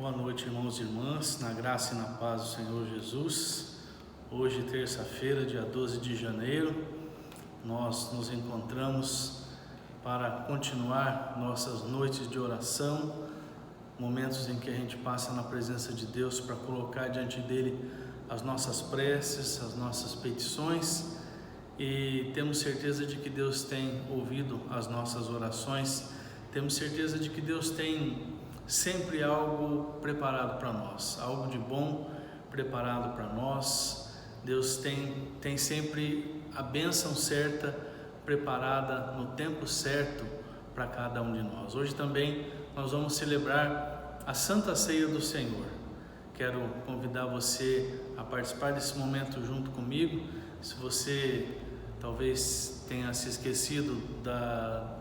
Boa noite, irmãos e irmãs, na graça e na paz do Senhor Jesus. Hoje, terça-feira, dia 12 de janeiro, nós nos encontramos para continuar nossas noites de oração, momentos em que a gente passa na presença de Deus para colocar diante dele as nossas preces, as nossas petições, e temos certeza de que Deus tem ouvido as nossas orações, temos certeza de que Deus tem sempre algo preparado para nós, algo de bom preparado para nós. Deus tem sempre a bênção certa preparada no tempo certo para cada um de nós. Hoje também nós vamos celebrar a Santa Ceia do Senhor. Quero convidar você a participar desse momento junto comigo. Se você talvez tenha se esquecido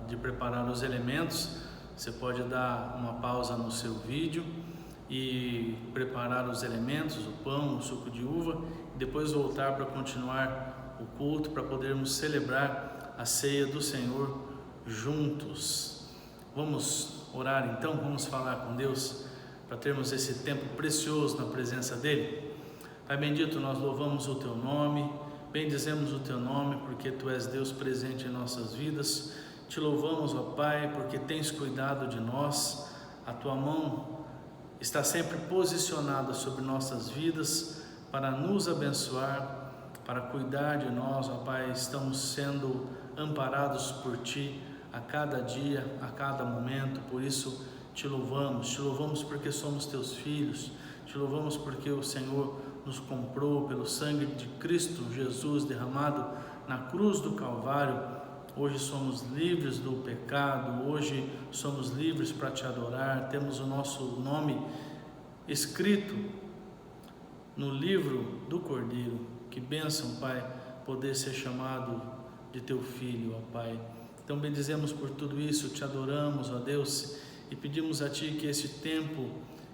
de preparar os elementos, você pode dar uma pausa no seu vídeo e preparar os elementos, o pão, o suco de uva, e depois voltar para continuar o culto, para podermos celebrar a ceia do Senhor juntos. Vamos orar então, vamos falar com Deus para termos esse tempo precioso na presença dEle. Pai bendito, nós louvamos o Teu nome, bendizemos o Teu nome porque Tu és Deus presente em nossas vidas. Te louvamos, ó Pai, porque tens cuidado de nós. A Tua mão está sempre posicionada sobre nossas vidas para nos abençoar, para cuidar de nós, ó Pai. Estamos sendo amparados por Ti a cada dia, a cada momento. Por isso Te louvamos porque somos Teus filhos. Te louvamos porque o Senhor nos comprou pelo sangue de Cristo Jesus derramado na cruz do Calvário. Hoje somos livres do pecado, hoje somos livres para Te adorar, temos o nosso nome escrito no livro do Cordeiro. Que bênção, Pai, poder ser chamado de Teu Filho, ó Pai. Então bendizemos por tudo isso, Te adoramos, ó Deus, e pedimos a Ti que esse tempo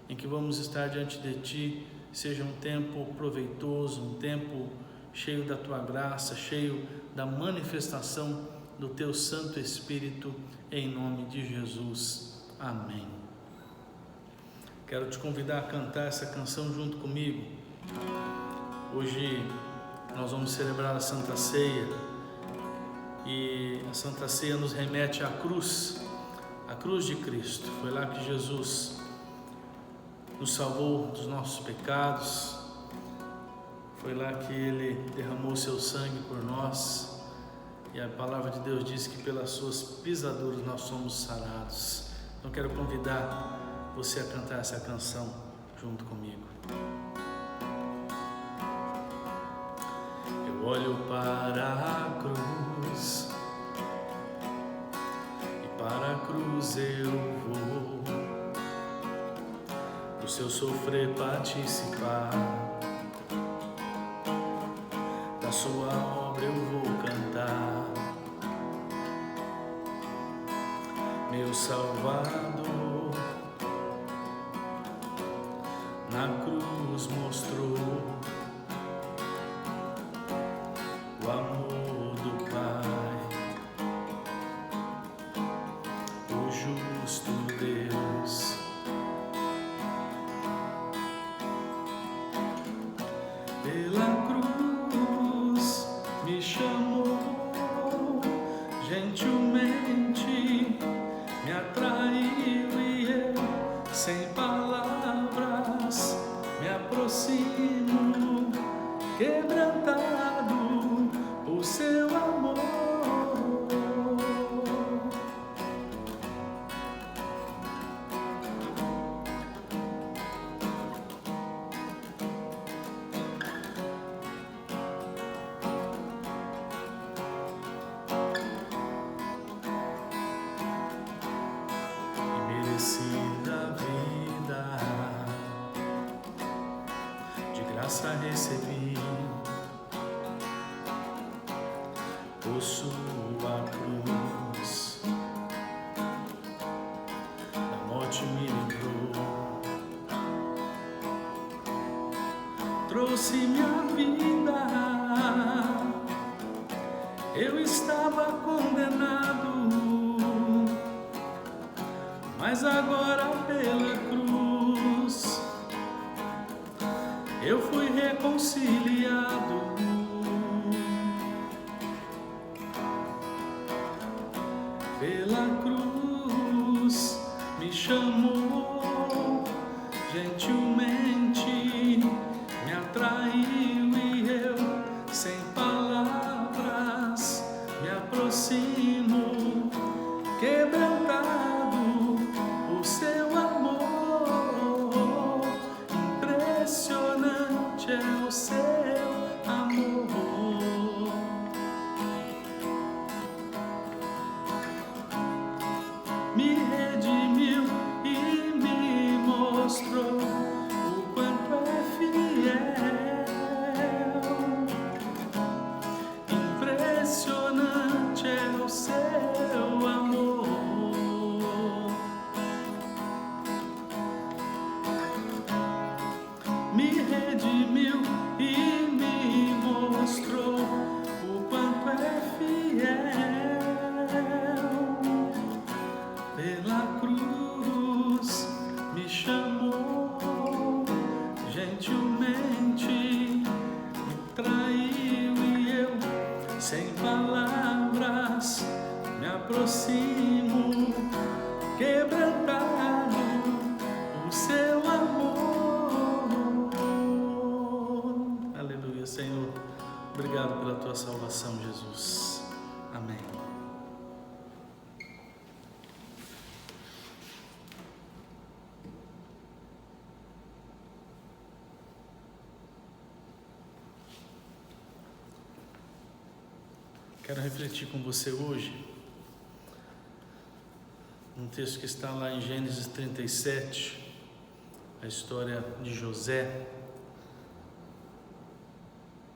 em que vamos estar diante de Ti seja um tempo proveitoso, um tempo cheio da Tua graça, cheio da manifestação do Teu Santo Espírito, em nome de Jesus. Amém. Quero te convidar a cantar essa canção junto comigo. Hoje nós vamos celebrar a Santa Ceia, e a Santa Ceia nos remete à cruz de Cristo. Foi lá que Jesus nos salvou dos nossos pecados, foi lá que Ele derramou seu sangue por nós. E a palavra de Deus diz que pelas suas pisaduras nós somos sarados. Então quero convidar você a cantar essa canção junto comigo. Eu olho para a cruz, e para a cruz eu vou, do seu sofrer participar, da sua obra eu vou cantar. Meu Salvador na cruz mostrou o amor do Pai, o justo Deus. Pela cruz me chamou, gentilmente me atraiu, e eu, sem palavras, me aproximo, quebrantado por seu amor. Da vida, de graça recebi, por sua cruz, da morte me livrou, trouxe minha vida. Eu estava condenado, mas agora pela cruz eu fui reconciliado. Pela cruz me chamou, gentilmente me atraiu e eu, sem palavras, me aproximo, quebrantado o seu amor, impressionante é o seu amor. Me redimiu e me mostrou o quanto é fiel. Impressionante é o seu amor. Me redimiu e me mostrou o quanto é fiel. Pela cruz me chamou, gentilmente me traiu e eu, sem palavras, me aproximo, quebrantado o seu amor. Aleluia, Senhor. Obrigado pela tua salvação, Jesus. Amém. Quero refletir com você hoje um texto que está lá em Gênesis 37, a história de José.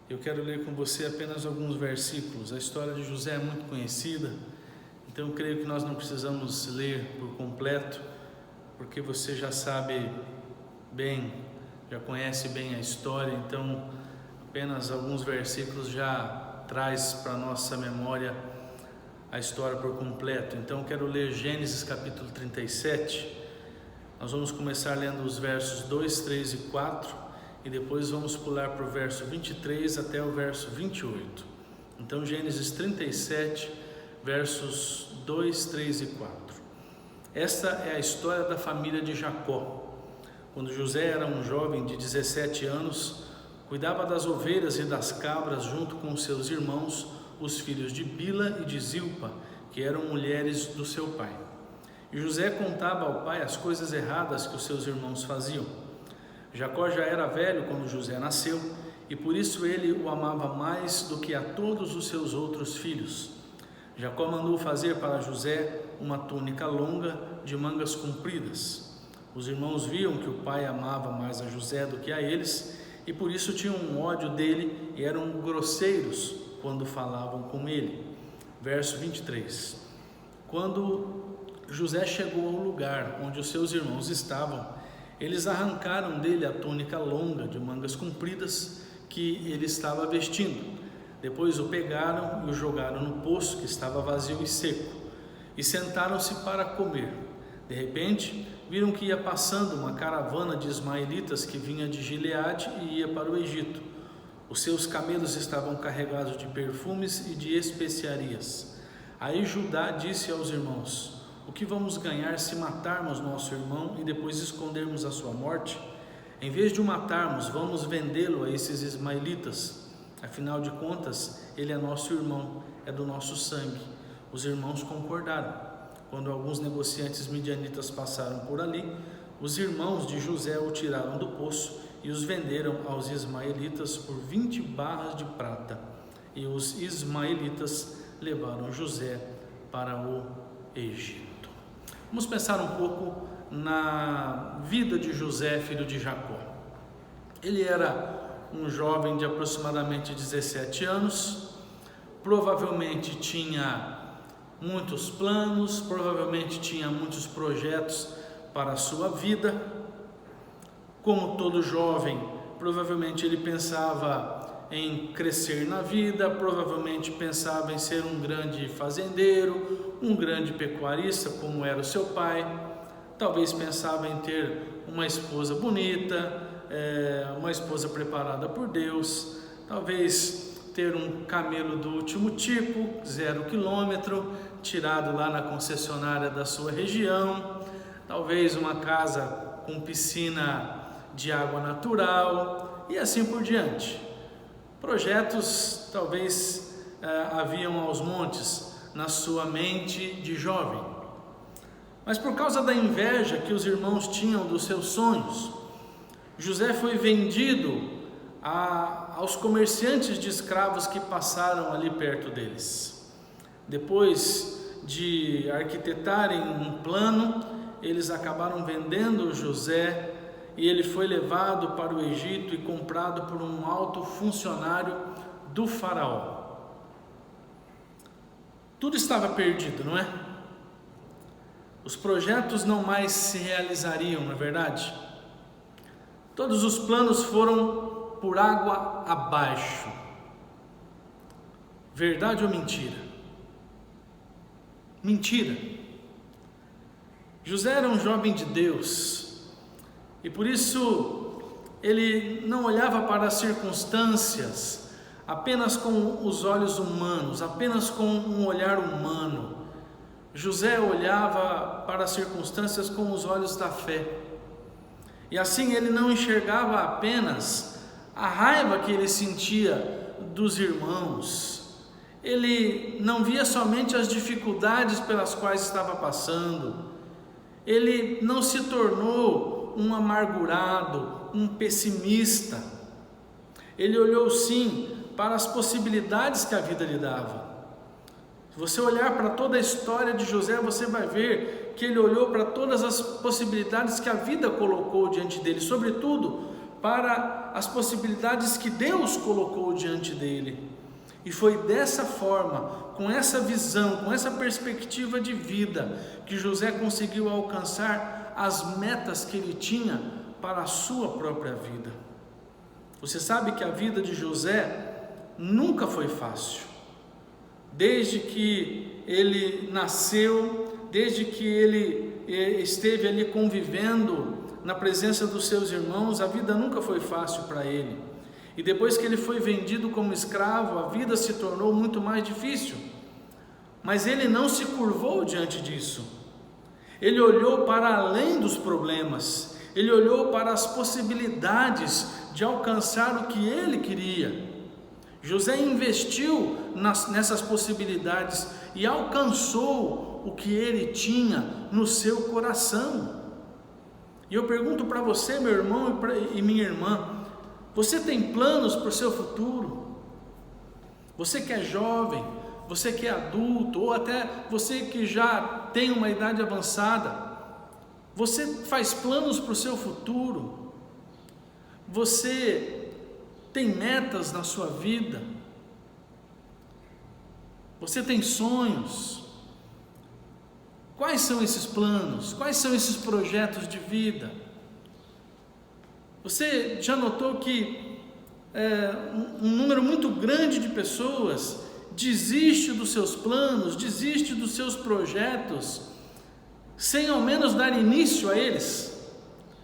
Eu quero ler com você apenas alguns versículos. A história de José é muito conhecida, então eu creio que nós não precisamos ler por completo, porque você já sabe bem, já conhece bem a história, então apenas alguns versículos já traz para nossa memória a história por completo. Então quero ler Gênesis capítulo 37. Nós vamos começar lendo os versos 2, 3 e 4 e depois vamos pular para o verso 23 até o verso 28. Então Gênesis 37, versos 2, 3 e 4. Esta é a história da família de Jacó. Quando José era um jovem de 17 anos, cuidava das ovelhas e das cabras junto com seus irmãos, os filhos de Bila e de Zilpa, que eram mulheres do seu pai. E José contava ao pai as coisas erradas que os seus irmãos faziam. Jacó já era velho quando José nasceu, e por isso ele o amava mais do que a todos os seus outros filhos. Jacó mandou fazer para José uma túnica longa de mangas compridas. Os irmãos viam que o pai amava mais a José do que a eles, e por isso tinham um ódio dele e eram grosseiros quando falavam com ele. Verso 23. Quando José chegou ao lugar onde os seus irmãos estavam, eles arrancaram dele a túnica longa de mangas compridas que ele estava vestindo. Depois o pegaram e o jogaram no poço que estava vazio e seco, e sentaram-se para comer. De repente, viram que ia passando uma caravana de ismaelitas que vinha de Gileade e ia para o Egito. Os seus camelos estavam carregados de perfumes e de especiarias. Aí Judá disse aos irmãos: o que vamos ganhar se matarmos nosso irmão e depois escondermos a sua morte? Em vez de o matarmos, vamos vendê-lo a esses ismaelitas. Afinal de contas, ele é nosso irmão, é do nosso sangue. Os irmãos concordaram. Quando alguns negociantes midianitas passaram por ali, os irmãos de José o tiraram do poço e os venderam aos ismaelitas por 20 barras de prata. E os ismaelitas levaram José para o Egito. Vamos pensar um pouco na vida de José, filho de Jacó. Ele era um jovem de aproximadamente 17 anos, provavelmente tinha muitos planos, provavelmente tinha muitos projetos para a sua vida. Como todo jovem, provavelmente ele pensava em crescer na vida, provavelmente pensava em ser um grande fazendeiro, um grande pecuarista, como era o seu pai. Talvez pensava em ter uma esposa bonita, uma esposa preparada por Deus, talvez ter um camelo do último tipo, 0 quilômetro, tirado lá na concessionária da sua região, talvez uma casa com piscina de água natural e assim por diante. Projetos talvez haviam aos montes na sua mente de jovem. Mas por causa da inveja que os irmãos tinham dos seus sonhos, José foi vendido aos comerciantes de escravos que passaram ali perto deles. Depois de arquitetarem um plano, eles acabaram vendendo José e ele foi levado para o Egito e comprado por um alto funcionário do faraó. Tudo estava perdido, não é? Os projetos não mais se realizariam, não é verdade? Todos os planos foram por água abaixo. Verdade ou mentira? Mentira. José era um jovem de Deus e por isso ele não olhava para as circunstâncias apenas com os olhos humanos, apenas com um olhar humano. José olhava para as circunstâncias com os olhos da fé. E assim ele não enxergava apenas a raiva que ele sentia dos irmãos. Ele não via somente as dificuldades pelas quais estava passando. Ele não se tornou um amargurado, um pessimista. Ele olhou sim para as possibilidades que a vida lhe dava. Se você olhar para toda a história de José, você vai ver que ele olhou para todas as possibilidades que a vida colocou diante dele, sobretudo para as possibilidades que Deus colocou diante dele. E foi dessa forma, com essa visão, com essa perspectiva de vida, que José conseguiu alcançar as metas que ele tinha para a sua própria vida. Você sabe que a vida de José nunca foi fácil. Desde que ele nasceu, desde que ele esteve ali convivendo na presença dos seus irmãos, a vida nunca foi fácil para ele. E depois que ele foi vendido como escravo, a vida se tornou muito mais difícil. Mas ele não se curvou diante disso. Ele olhou para além dos problemas. Ele olhou para as possibilidades de alcançar o que ele queria. José investiu nessas possibilidades e alcançou o que ele tinha no seu coração. E eu pergunto para você, meu irmão e minha irmã, você tem planos para o seu futuro? Você que é jovem, você que é adulto, ou até você que já tem uma idade avançada, você faz planos para o seu futuro? Você tem metas na sua vida? Você tem sonhos? Quais são esses planos? Quais são esses projetos de vida? Você já notou que um número muito grande de pessoas desiste dos seus planos, desiste dos seus projetos, sem ao menos dar início a eles?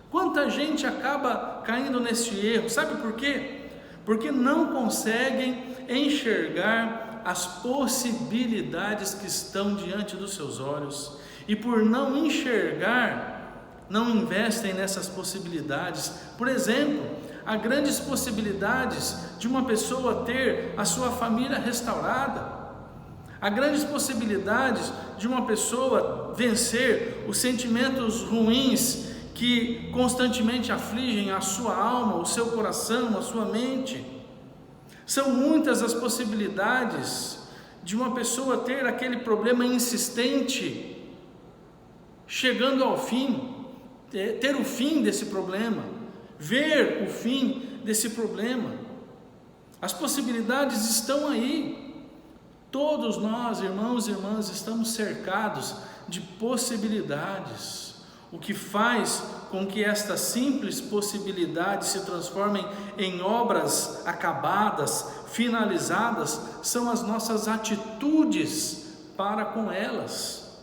Quanta gente acaba caindo nesse erro? Sabe por quê? Porque não conseguem enxergar as possibilidades que estão diante dos seus olhos, e por não enxergar, não investem nessas possibilidades. Por exemplo, há grandes possibilidades de uma pessoa ter a sua família restaurada, há grandes possibilidades de uma pessoa vencer os sentimentos ruins que constantemente afligem a sua alma, o seu coração, a sua mente. São muitas as possibilidades de uma pessoa ter aquele problema insistente, chegando ao fim, ter o fim desse problema, ver o fim desse problema. As possibilidades estão aí. Todos nós, irmãos e irmãs, estamos cercados de possibilidades. O que faz com que estas simples possibilidades se transformem em obras acabadas, finalizadas, são as nossas atitudes para com elas.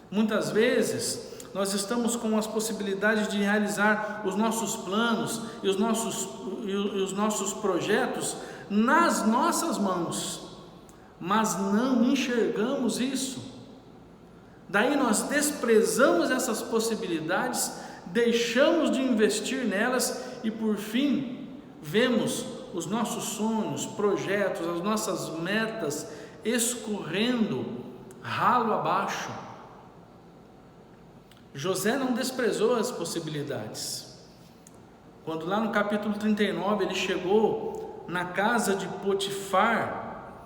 Muitas vezes nós estamos com as possibilidades de realizar os nossos planos e os nossos projetos nas nossas mãos, mas não enxergamos isso. Daí nós desprezamos essas possibilidades, deixamos de investir nelas e por fim vemos os nossos sonhos, projetos, as nossas metas escorrendo ralo abaixo. José não desprezou as possibilidades. Quando lá no capítulo 39 ele chegou na casa de Potifar,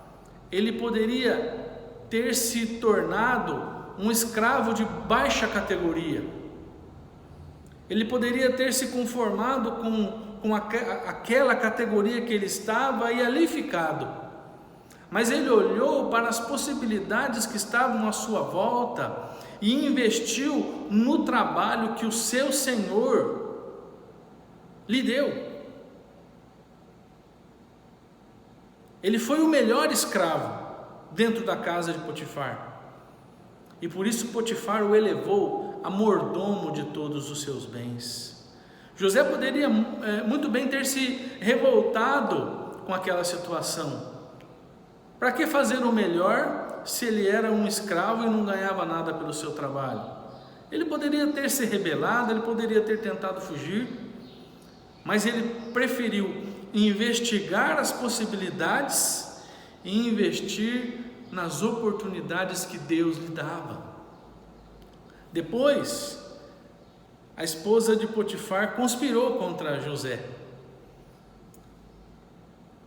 ele poderia ter se tornado um escravo de baixa categoria. Ele poderia ter se conformado com aquela categoria que ele estava e ali ficado. Mas ele olhou para as possibilidades que estavam à sua volta e investiu no trabalho que o seu Senhor lhe deu. Ele foi o melhor escravo dentro da casa de Potifar. E por isso Potifar o elevou a mordomo de todos os seus bens. José poderia muito bem ter se revoltado com aquela situação. Para que fazer o melhor se ele era um escravo e não ganhava nada pelo seu trabalho? Ele poderia ter se rebelado, ele poderia ter tentado fugir, mas ele preferiu investigar as possibilidades e investir nas oportunidades que Deus lhe dava. Depois, a esposa de Potifar conspirou contra José.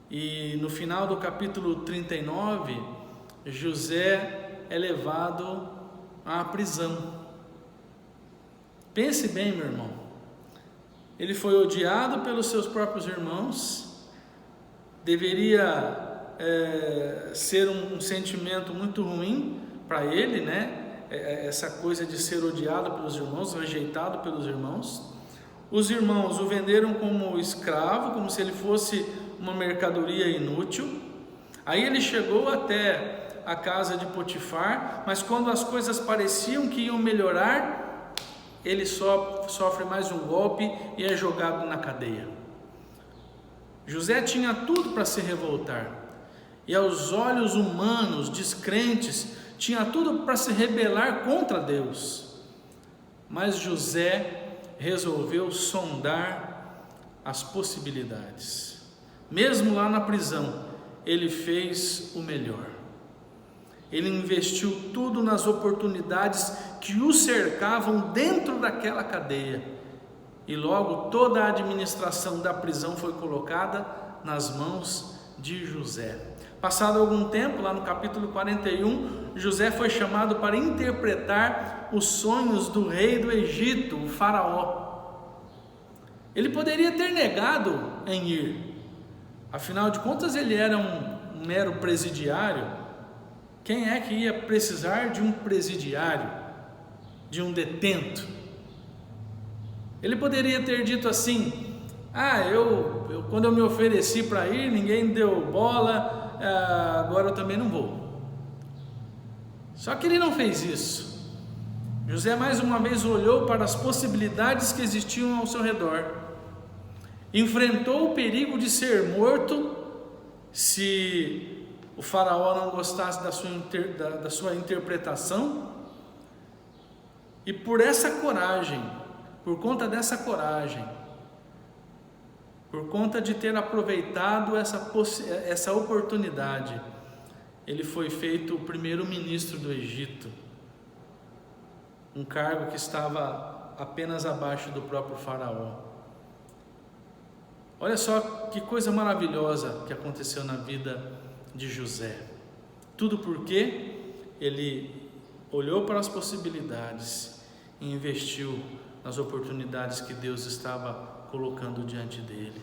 E no final do capítulo 39, José é levado à prisão. Pense bem, meu irmão. Ele foi odiado pelos seus próprios irmãos. Deveria ser um sentimento muito ruim para ele, né? Essa coisa de ser odiado pelos irmãos, rejeitado pelos irmãos. Os irmãos o venderam como escravo, como se ele fosse uma mercadoria inútil. Aí ele chegou até a casa de Potifar, mas quando as coisas pareciam que iam melhorar, ele sofre mais um golpe e é jogado na cadeia. José tinha tudo para se revoltar, e aos olhos humanos, descrentes, tinha tudo para se rebelar contra Deus. Mas José resolveu sondar as possibilidades. Mesmo lá na prisão, ele fez o melhor. Ele investiu tudo nas oportunidades que o cercavam dentro daquela cadeia. E logo toda a administração da prisão foi colocada nas mãos de José. Passado algum tempo, lá no capítulo 41, José foi chamado para interpretar os sonhos do rei do Egito, o faraó. Ele poderia ter negado em ir. Afinal de contas, ele era um mero presidiário. Quem é que ia precisar de um presidiário, de um detento? Ele poderia ter dito assim: quando eu me ofereci para ir, ninguém deu bola, agora eu também não vou. Só que ele não fez isso. José mais uma vez olhou para as possibilidades que existiam ao seu redor, enfrentou o perigo de ser morto se o faraó não gostasse da sua interpretação, e por conta dessa coragem, por conta de ter aproveitado essa oportunidade, ele foi feito o primeiro-ministro do Egito, um cargo que estava apenas abaixo do próprio faraó. Olha só que coisa maravilhosa que aconteceu na vida de José. Tudo porque ele olhou para as possibilidades e investiu nas oportunidades que Deus estava colocando diante dele.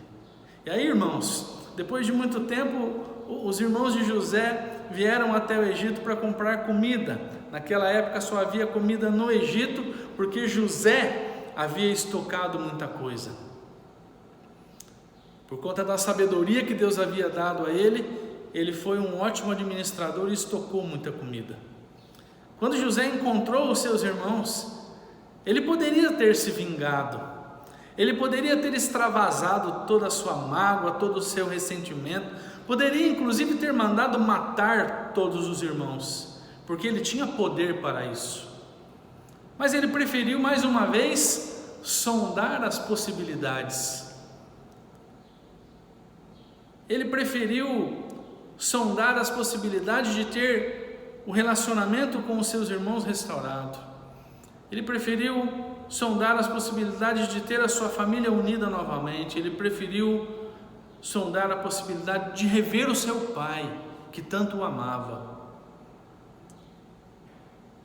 E aí, irmãos, depois de muito tempo, os irmãos de José vieram até o Egito para comprar comida. Naquela época só havia comida no Egito, porque José havia estocado muita coisa. Por conta da sabedoria que Deus havia dado a ele, ele foi um ótimo administrador e estocou muita comida. Quando José encontrou os seus irmãos, Ele poderia ter se vingado, ele poderia ter extravasado toda a sua mágoa, todo o seu ressentimento, poderia inclusive ter mandado matar todos os irmãos, porque ele tinha poder para isso. Mas ele preferiu mais uma vez sondar as possibilidades. Ele preferiu sondar as possibilidades de ter o relacionamento com os seus irmãos restaurado. Ele preferiu sondar as possibilidades de ter a sua família unida novamente. Ele preferiu sondar a possibilidade de rever o seu pai, que tanto o amava.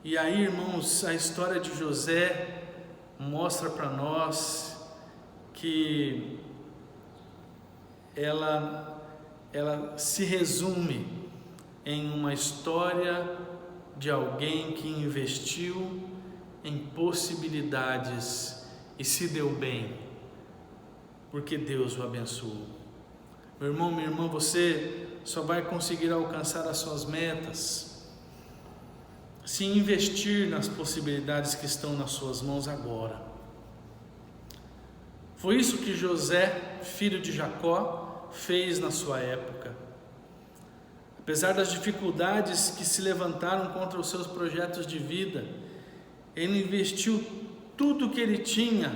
E aí, irmãos, a história de José mostra para nós que ela se resume em uma história de alguém que investiu em possibilidades e se deu bem, porque Deus o abençoou. Meu irmão, minha irmã, você só vai conseguir alcançar as suas metas se investir nas possibilidades que estão nas suas mãos agora. Foi isso que José, filho de Jacó, fez na sua época. Apesar das dificuldades que se levantaram contra os seus projetos de vida, ele investiu tudo o que ele tinha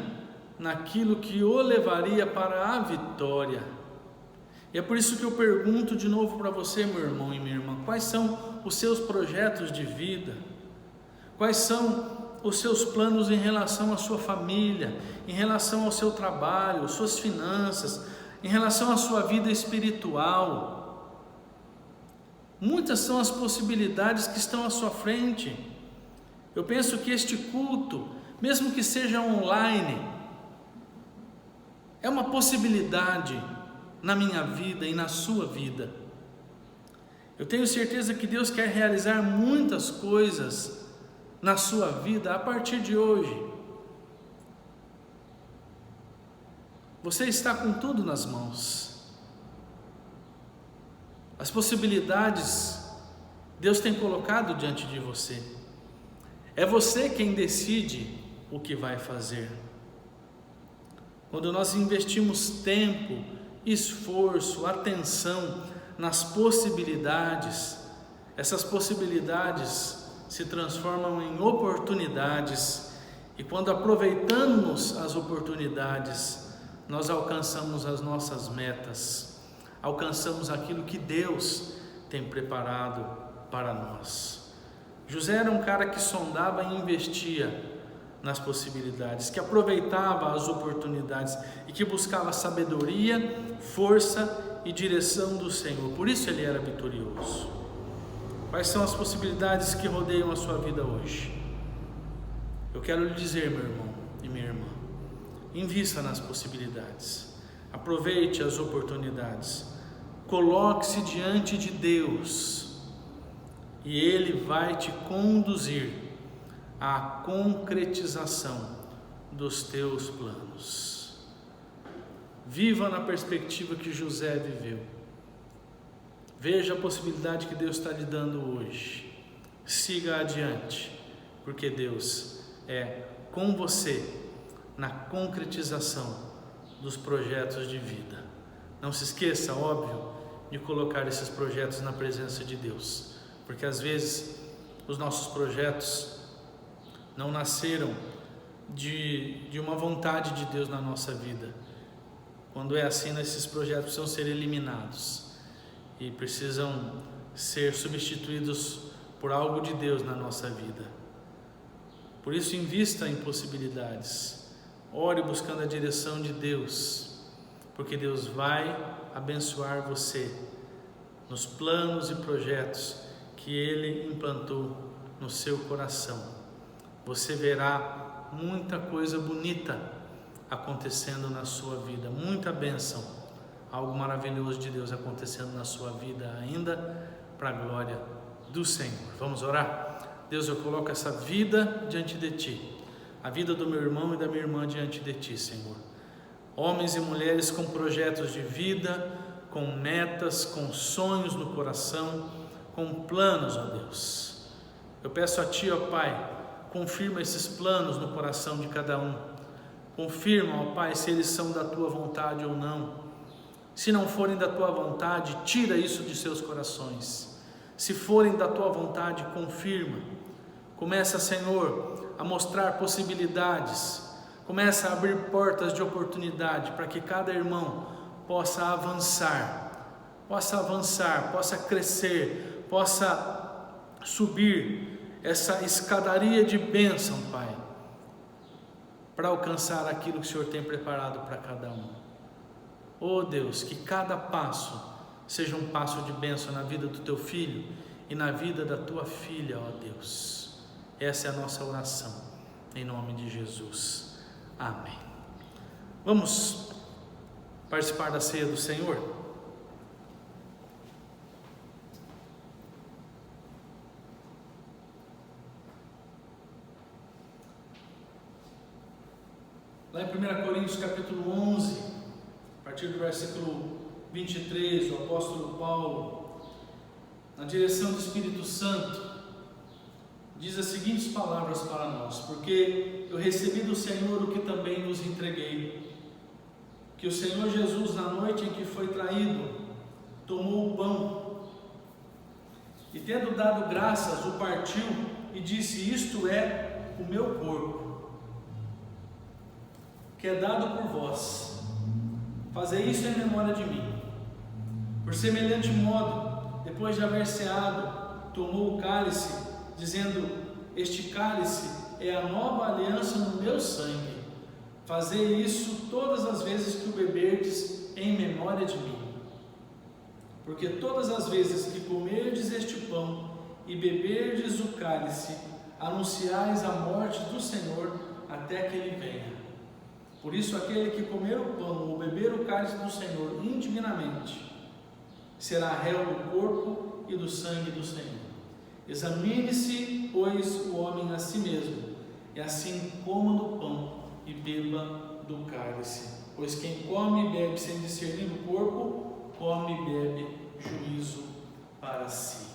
naquilo que o levaria para a vitória. E é por isso que eu pergunto de novo para você, meu irmão e minha irmã, quais são os seus projetos de vida? Quais são os seus planos em relação à sua família, em relação ao seu trabalho, suas finanças, em relação à sua vida espiritual? Muitas são as possibilidades que estão à sua frente. Eu penso que este culto, mesmo que seja online, é uma possibilidade na minha vida e na sua vida. Eu tenho certeza que Deus quer realizar muitas coisas na sua vida a partir de hoje. Você está com tudo nas mãos. As possibilidades Deus tem colocado diante de você. É você quem decide o que vai fazer. Quando nós investimos tempo, esforço, atenção nas possibilidades, essas possibilidades se transformam em oportunidades, e quando aproveitamos as oportunidades, nós alcançamos as nossas metas, alcançamos aquilo que Deus tem preparado para nós. José era um cara que sondava e investia nas possibilidades, que aproveitava as oportunidades e que buscava sabedoria, força e direção do Senhor. Por isso ele era vitorioso. Quais são as possibilidades que rodeiam a sua vida hoje? Eu quero lhe dizer, meu irmão e minha irmã, invista nas possibilidades, aproveite as oportunidades, coloque-se diante de Deus e Ele vai te conduzir à concretização dos teus planos. Viva na perspectiva que José viveu. Veja a possibilidade que Deus está lhe dando hoje. Siga adiante, porque Deus é com você na concretização dos projetos de vida. Não se esqueça, óbvio, de colocar esses projetos na presença de Deus, porque às vezes os nossos projetos não nasceram de uma vontade de Deus na nossa vida. Quando é assim, esses projetos precisam ser eliminados e precisam ser substituídos por algo de Deus na nossa vida. Por isso, invista em possibilidades, ore buscando a direção de Deus, porque Deus vai abençoar você nos planos e projetos que Ele implantou no seu coração. Você verá muita coisa bonita acontecendo na sua vida, muita bênção, algo maravilhoso de Deus acontecendo na sua vida ainda, para a glória do Senhor. Vamos orar? Deus, eu coloco essa vida diante de Ti, a vida do meu irmão e da minha irmã diante de Ti, Senhor. Homens e mulheres com projetos de vida, com metas, com sonhos no coração, com planos, ó Deus. Eu peço a Ti, ó Pai, confirma esses planos no coração de cada um. Confirma, ó Pai, se eles são da Tua vontade ou não. Se não forem da Tua vontade, tira isso de seus corações. Se forem da Tua vontade, confirma. Começa, Senhor, a mostrar possibilidades. Começa a abrir portas de oportunidade para que cada irmão possa avançar, possa crescer, possa subir essa escadaria de bênção, Pai, para alcançar aquilo que o Senhor tem preparado para cada um. Oh Deus, que cada passo seja um passo de bênção na vida do Teu filho e na vida da Tua filha, ó Deus. Essa é a nossa oração, em nome de Jesus. Amém. Vamos participar da ceia do Senhor? Lá em 1 Coríntios capítulo 11, a partir do versículo 23, o apóstolo Paulo, na direção do Espírito Santo, diz as seguintes palavras para nós: porque eu recebi do Senhor o que também vos entreguei, que o Senhor Jesus, na noite em que foi traído, tomou o pão e, tendo dado graças, o partiu e disse: isto é o meu corpo, que é dado por vós, fazei isso em memória de mim. Por semelhante modo, depois de haver ceado, tomou o cálice, dizendo: este cálice é a nova aliança no meu sangue, fazei isso todas as vezes que o beberdes em memória de mim. Porque todas as vezes que comerdes este pão e beberdes o cálice, anunciais a morte do Senhor até que Ele venha. Por isso, aquele que comer o pão ou beber o cálice do Senhor indignamente, será réu do corpo e do sangue do Senhor. Examine-se, pois, o homem a si mesmo, e assim coma do pão e beba do cálice. Pois quem come e bebe sem discernir o corpo, come e bebe juízo para si.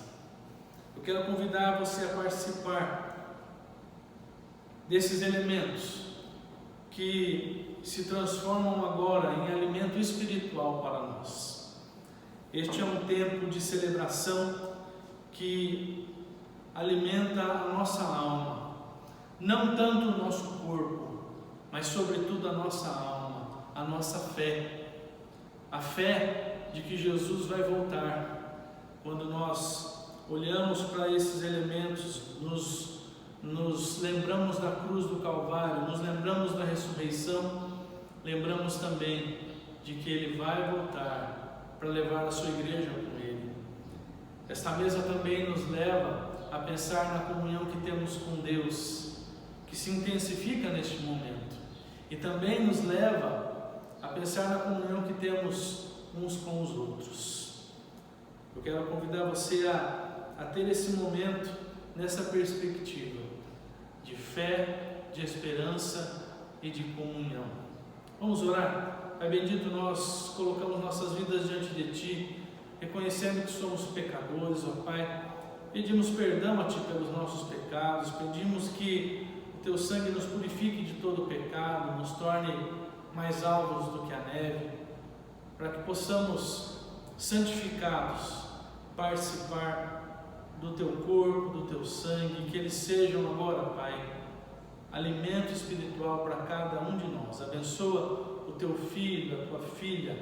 Eu quero convidar você a participar desses elementos que se transformam agora em alimento espiritual para nós. Este é um tempo de celebração que alimenta a nossa alma, não tanto o nosso corpo, mas sobretudo a nossa alma, a nossa fé, a fé de que Jesus vai voltar. Quando nós olhamos para esses elementos, nos lembramos da cruz do Calvário, nos lembramos da ressurreição, lembramos também de que Ele vai voltar para levar a sua igreja com Ele. Esta mesa também nos leva a pensar na comunhão que temos com Deus, que se intensifica neste momento, e também nos leva a pensar na comunhão que temos uns com os outros. Eu quero convidar você a ter esse momento nessa perspectiva de fé, de esperança e de comunhão. Vamos orar? Pai bendito, nós colocamos nossas vidas diante de Ti, reconhecendo que somos pecadores, ó Pai. Pedimos perdão a Ti pelos nossos pecados, pedimos que o Teu sangue nos purifique de todo o pecado, nos torne mais alvos do que a neve, para que possamos, santificados, participar do Teu corpo, do Teu sangue, que eles sejam agora, Pai, alimento espiritual para cada um de nós. Abençoa o Teu filho, a Tua filha,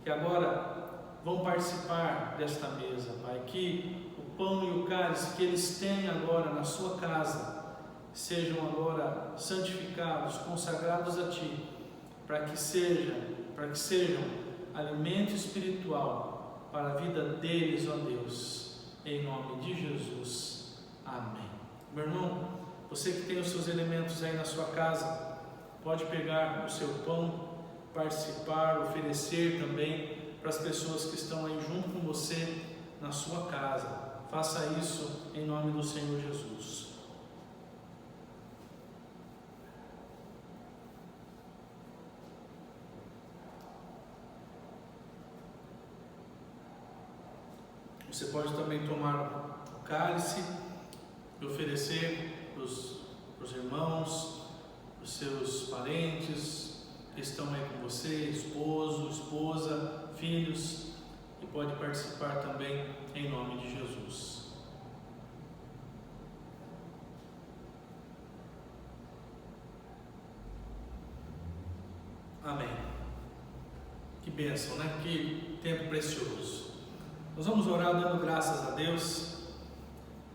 que agora vão participar desta mesa, Pai, que o pão e o cálice que eles têm agora na sua casa sejam agora santificados, consagrados a Ti, para que sejam alimento espiritual para a vida deles, ó Deus, em nome de Jesus. Amém. Meu irmão, você que tem os seus elementos aí na sua casa, pode pegar o seu pão, participar, oferecer também para as pessoas que estão aí junto com você na sua casa. Faça isso em nome do Senhor Jesus. Você pode também tomar o cálice e oferecer os irmãos, os seus parentes que estão aí com você, esposo, esposa, filhos, e pode participar também em nome de Jesus. Amém. Que bênção, né? Que tempo precioso. Nós vamos orar dando graças a Deus,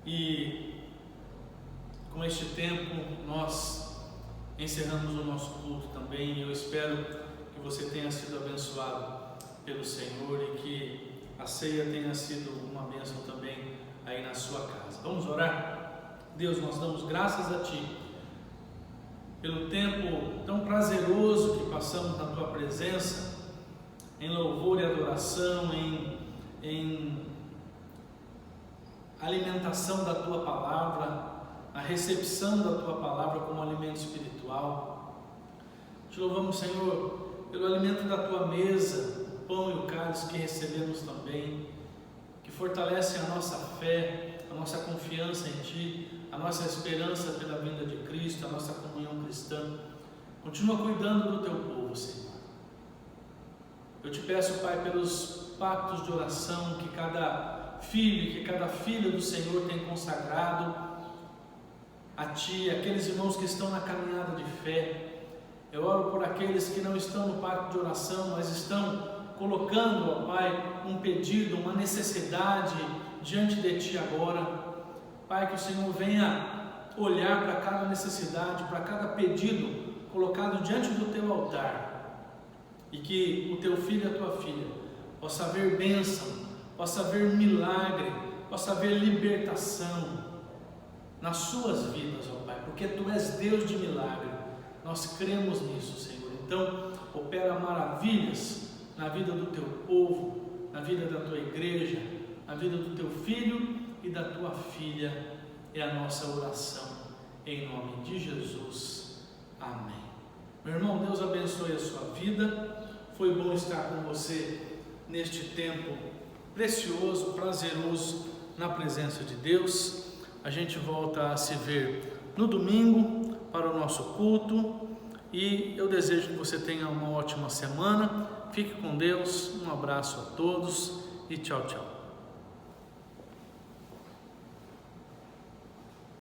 e com este tempo nós encerramos o nosso culto também. Eu espero que você tenha sido abençoado pelo Senhor e que a ceia tenha sido uma bênção também aí na sua casa. Vamos orar? Deus, nós damos graças a Ti pelo tempo tão prazeroso que passamos na Tua presença, em louvor e adoração, em alimentação da Tua palavra, a recepção da Tua palavra como alimento espiritual. Te louvamos, Senhor, pelo alimento da Tua mesa, o pão e o cálice que recebemos também, que fortalecem a nossa fé, a nossa confiança em Ti, a nossa esperança pela vinda de Cristo, a nossa comunhão cristã. Continua cuidando do Teu povo, Senhor. Eu te peço, Pai, pelos pactos de oração que cada filho e que cada filha do Senhor tem consagrado a Ti, aqueles irmãos que estão na caminhada de fé. Eu oro por aqueles que não estão no pacto de oração, mas estão colocando, ó Pai, um pedido, uma necessidade diante de Ti agora. Pai, que o Senhor venha olhar para cada necessidade, para cada pedido colocado diante do Teu altar, e que o Teu filho e a Tua filha possa haver bênção, possa haver milagre, possa haver libertação nas suas vidas, ó Pai, porque Tu és Deus de milagre. Nós cremos nisso, Senhor. Então, opera maravilhas na vida do Teu povo, na vida da Tua igreja, na vida do Teu filho e da Tua filha. É a nossa oração, em nome de Jesus. Amém. Meu irmão, Deus abençoe a sua vida. Foi bom estar com você neste tempo precioso, prazeroso, na presença de Deus. A gente volta a se ver no domingo para o nosso culto, e eu desejo que você tenha uma ótima semana. Fique com Deus, um abraço a todos e tchau, tchau.